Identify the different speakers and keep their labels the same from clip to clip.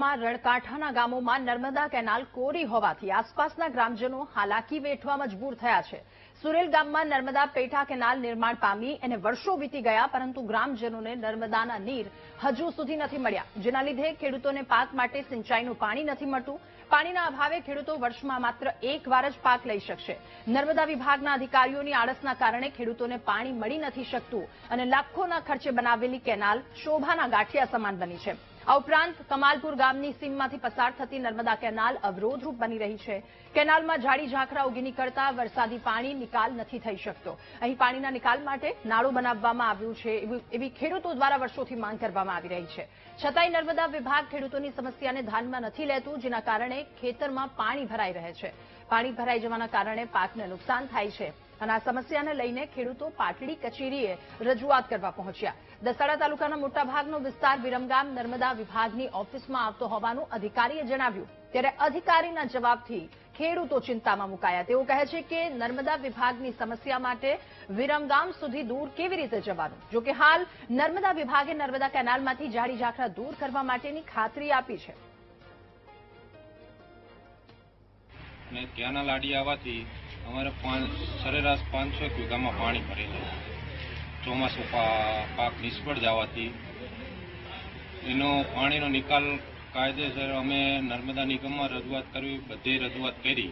Speaker 1: જિલ્લામાં રણકાંઠાના ગામોમાં નર્મદા કેનાલ કોરી હોવાથી આસપાસના ગ્રામજનો હાલાકી વેઠવા મજબૂર થયા છે. સુરેલ ગામમાં નર્મદા પેઠા કેનાલ નિર્માણ પામી અને વર્ષો વીતી ગયા, પરંતુ ગ્રામજનોને નર્મદાના નીર હજુ સુધી નથી મળ્યા, જેના લીધે ખેડૂતોને પાક માટે સિંચાઈનું પાણી નથી મળતું. પાણીના અભાવે ખેડૂતો વર્ષમાં માત્ર એકવાર જ પાક લઈ શકશે. નર્મદા વિભાગના અધિકારીઓની આળસના કારણે ખેડૂતોને પાણી મળી નથી શકતું અને લાખોના ખર્ચે બનાવેલી કેનાલ શોભાના ગાંઠિયા સમાન બની છે. આ ઉપરાંત કમાલપુર ગામની સીમમાંથી પસાર થતી નર્મદા કેનાલ અવરોધરૂપ બની રહી છે. કેનાલમાં ઝાડી ઝાખરા ઉગી નીકળતા વરસાદી પાણી નિકાલ નથી થઈ શકતો. અહીં પાણીના નિકાલ માટે નાળું બનાવવામાં આવ્યું છે, એવી ખેડૂતો દ્વારા વર્ષોથી માંગ કરવામાં આવી રહી છે. છતાંય નર્મદા વિભાગ ખેડૂતોની સમસ્યાને ધ્યાનમાં નથી લેતું, જેના કારણે ખેતરમાં પાણી ભરાઈ રહે છે. પાણી ભરાઈ જવાના કારણે પાકને નુકસાન થાય છે અને આ સમસ્યાને લઈને ખેડૂતો પાટડી કચેરીએ રજૂઆત કરવા પહોંચ્યા. દસાડા તાલુકાના મોટાભાગનો વિસ્તાર વિરમગામ નર્મદા વિભાગની ઓફિસમાં આવતો હોવાનું અધિકારીએ જણાવ્યું, ત્યારે અધિકારીના જવાબથી ખેડૂતો ચિંતામાં મુકાયા. તેઓ કહે છે કે નર્મદા વિભાગની સમસ્યા માટે વિરમગામ સુધી દૂર કેવી રીતે જવાનું. જો કે હાલ નર્મદા વિભાગે નર્મદા કેનાલમાંથી ઝાડી ઝાખરા દૂર કરવા માટેની ખાતરી આપી છે.
Speaker 2: કેનાલ આડી આવવાથી અમારે સરેરાશ 500 વીઘામાં પાણી ભરેલું. ચોમાસું પાક નિષ્ફળ જવાથી એનો પાણીનો નિકાલ કાયદેસર અમે નર્મદા નિગમમાં રજૂઆત કરવી, બધે રજૂઆત કરી.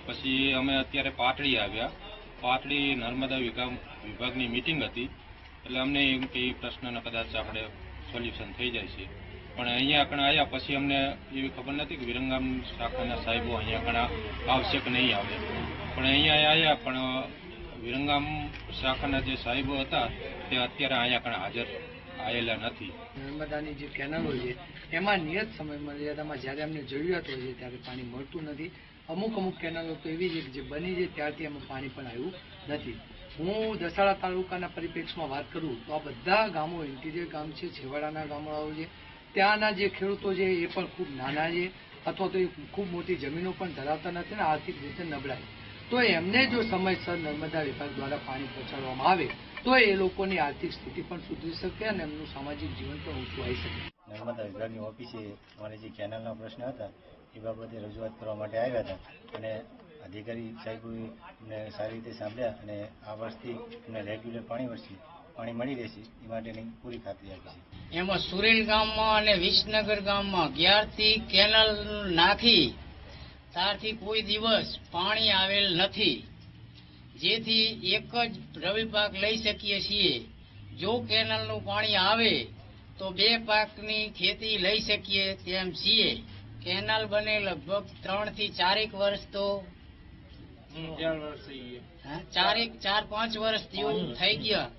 Speaker 2: પછી અમે અત્યારે પાટડી આવ્યા. પાટડી નર્મદા વિભાગની મિટિંગ હતી, એટલે અમને એમ કે એ પ્રશ્નનો કદાચ આપણે સોલ્યુશન થઈ જાય છે. પણ અહીંયા આગળ આવ્યા પછી અમને એવી ખબર નથી કે વિરમગામ શાખાના સાહેબો અહીંયા આગળ આવશે કે નહીં આવે. પણ અહીંયા આવ્યા, પણ વિરમગામ શાખાના જે સાહેબો હતા તે અત્યારે અહીંયા આગળ હાજર આવેલા નથી.
Speaker 3: નર્મદાની જે કેનાલો છે એમાં નિયત સમય મર્યાદામાં જ્યારે અમને જરૂરિયાત હોય છે ત્યારે પાણી મળતું નથી. અમુક કેનાલો તો એવી છે કે જે બની છે ત્યારથી એમાં પાણી પણ આવ્યું નથી. હું દસાડા તાલુકાના પરિપ્રેક્ષમાં વાત કરું તો આ બધા ગામો ઇન્ટિરિયર ગામ છે, છેવાડાના ગામડાઓ છે. ત્યાંના જે ખેડૂતો છે એ પણ ખૂબ નાના છે, અથવા તો એ ખૂબ મોટી જમીનો પણ ધરાવતા નથી ને આર્થિક રીતે નબળાય. તો એમને જો સમયસર નર્મદા વિભાગ દ્વારા પાણી પહોંચાડવામાં આવે તો એ લોકોની આર્થિક સ્થિતિ પણ સુધરી શકે અને એમનું સામાજિક જીવન પણ ઊંચું આવી શકે.
Speaker 4: નર્મદા વિભાગની ઓફિસે અમારે જે કેનાલના પ્રશ્ન હતા એ બાબતે રજૂઆત કરવા માટે આવ્યા હતા અને અધિકારી સાહેબોએ અમને સારી રીતે સાંભળ્યા અને આ વર્ષથી અમને રેગ્યુલર પાણી મળી રહેશે એ માટેની પૂરી ખાતરી આપી છે.
Speaker 5: એમાં સુરેલ ગામમાં અને વિસનગર ગામમાં 11થી કેનાલ નાખી ત્યારથી કોઈ દિવસ પાણી આવેલ નથી, જેથી એક જ રવિ પાક લઈ શકીએ છીએ. જો કેનાલનું પાણી આવે તો 2 પાકની ખેતી લઈ શકીએ તેમ છીએ. કેનાલ બને લગભગ 3 થી 4 વર્ષ તો 4-5 વર્ષ જેવું થઈ ગયા.